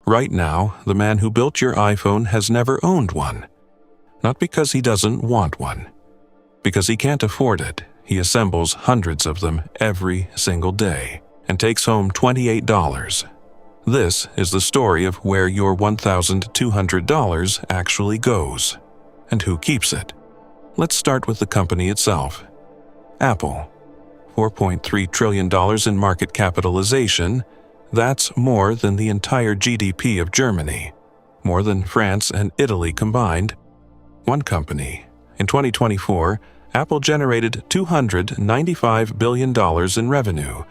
Right now, the man who built your iPhone has never owned one. Not because he doesn't want one. Because he can't afford it, he assembles hundreds of them every single day and takes home $28. This is the story of where your $1,200 actually goes, and who keeps it. Let's start with the company itself. Apple. $4.3 trillion in market capitalization. That's more than the entire GDP of Germany, more than France and Italy combined. One company. In 2024, Apple generated $295 billion in revenue.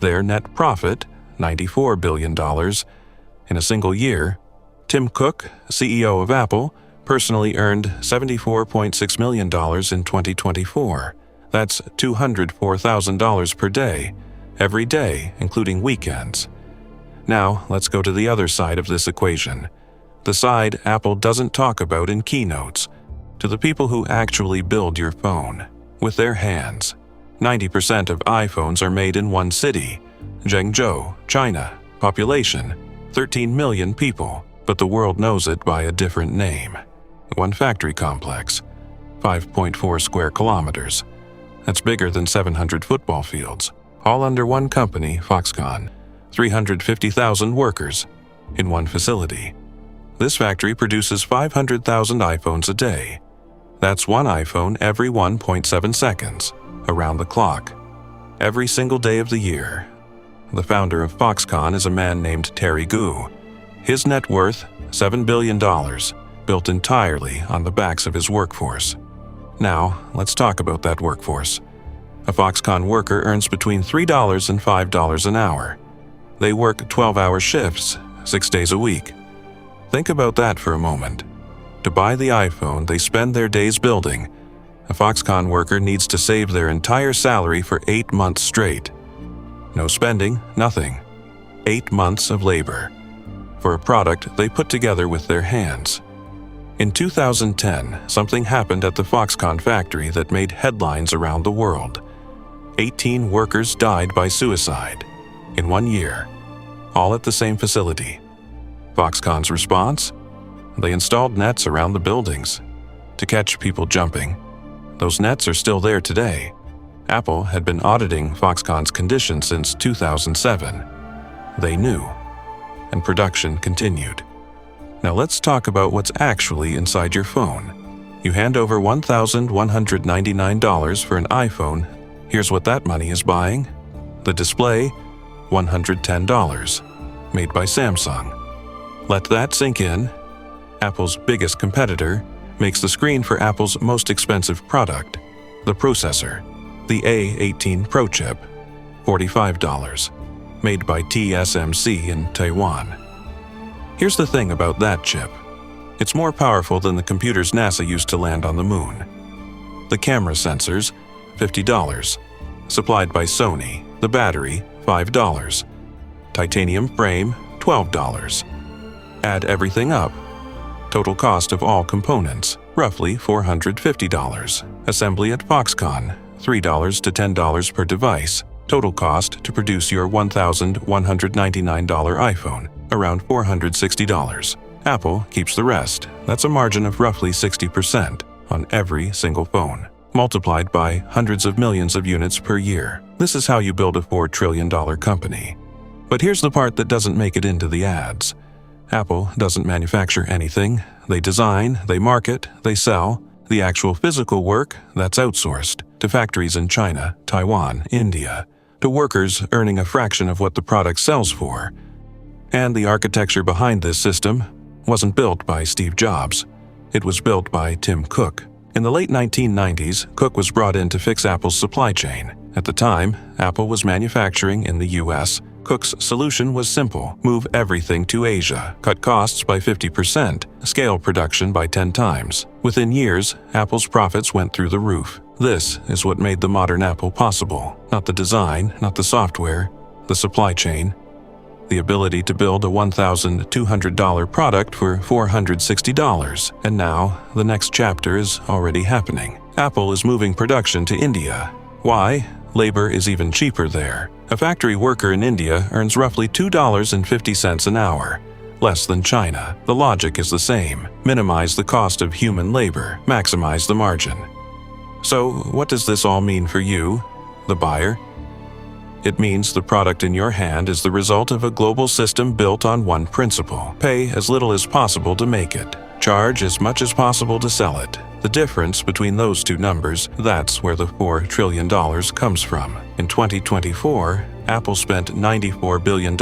Their net profit, $94 billion. In a single year, Tim Cook, CEO of Apple, personally earned $74.6 million in 2024. That's $204,000 per day, every day, including weekends. Now, let's go to the other side of this equation, the side Apple doesn't talk about in keynotes, to the people who actually build your phone, with their hands. 90% of iPhones are made in one city, Zhengzhou, China. Population, 13 million people, but the world knows it by a different name. One factory complex, 5.4 square kilometers. That's bigger than 700 football fields, all under one company, Foxconn. 350,000 workers in one facility. This factory produces 500,000 iPhones a day. That's one iPhone every 1.7 seconds, around the clock, every single day of the year. The founder of Foxconn is a man named Terry Gou. His net worth, $7 billion, built entirely on the backs of his workforce. Now, let's talk about that workforce. A Foxconn worker earns between $3 and $5 an hour. They work 12-hour shifts, 6 days a week. Think about that for a moment. To buy the iPhone they spend their days building, a Foxconn worker needs to save their entire salary for 8 months straight. No spending, nothing. 8 months of labor for a product they put together with their hands. In 2010, something happened at the Foxconn factory that made headlines around the world. 18 workers died by suicide in 1 year, all at the same facility. Foxconn's response? They installed nets around the buildings to catch people jumping. Those nets are still there today. Apple had been auditing Foxconn's condition since 2007. They knew, and production continued. Now let's talk about what's actually inside your phone. You hand over $1,199 for an iPhone. Here's what that money is buying. The display, $110, made by Samsung. Let that sink in. Apple's biggest competitor makes the screen for Apple's most expensive product, the processor, the A18 Pro chip, $45, made by TSMC in Taiwan. Here's the thing about that chip. It's more powerful than the computers NASA used to land on the moon. The camera sensors, $50, supplied by Sony. The battery, $5. Titanium frame, $12. Add everything up. Total cost of all components, roughly $450. Assembly at Foxconn, $3 to $10 per device. Total cost to produce your $1,199 iPhone, around $460. Apple keeps the rest. That's a margin of roughly 60% on every single phone, multiplied by hundreds of millions of units per year. This is how you build a $4 trillion company. But here's the part that doesn't make it into the ads. Apple doesn't manufacture anything. They design, they market, they sell. The actual physical work, that's outsourced to factories in China, Taiwan, India, to workers earning a fraction of what the product sells for. And the architecture behind this system wasn't built by Steve Jobs. It was built by Tim Cook. In the late 1990s, Cook was brought in to fix Apple's supply chain. At the time, Apple was manufacturing in the US. Cook's solution was simple: move everything to Asia, cut costs by 50%, scale production by 10 times. Within years, Apple's profits went through the roof. This is what made the modern Apple possible. Not the design, not the software, the supply chain. The ability to build a $1,200 product for $460. And now, the next chapter is already happening. Apple is moving production to India. Why? Labor is even cheaper there. A factory worker in India earns roughly $2.50 an hour. less than China. The logic is the same. Minimize the cost of human labor, maximize the margin. So, what does this all mean for you, the buyer? It means the product in your hand is the result of a global system built on one principle. Pay as little as possible to make it. Charge as much as possible to sell it. The difference between those two numbers, that's where the $4 trillion comes from. In 2024, Apple spent $94 billion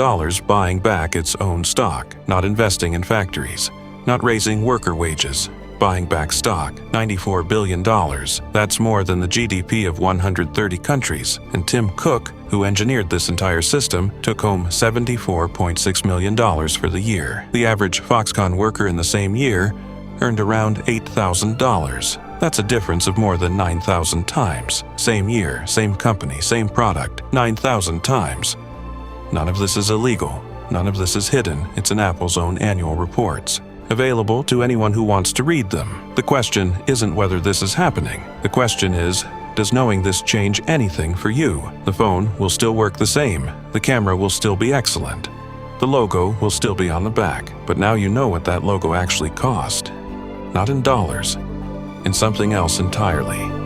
buying back its own stock, not investing in factories, not raising worker wages, buying back stock. $94 billion. That's more than the GDP of 130 countries. And Tim Cook, who engineered this entire system, took home $74.6 million for the year. The average Foxconn worker in the same year earned around $8,000. That's a difference of more than 9,000 times. Same year, same company, same product, 9,000 times. None of this is illegal. None of this is hidden. It's in Apple's own annual reports, available to anyone who wants to read them. The question isn't whether this is happening. The question is, does knowing this change anything for you? The phone will still work the same. The camera will still be excellent. The logo will still be on the back. But now you know what that logo actually cost. Not in dollars, in something else entirely.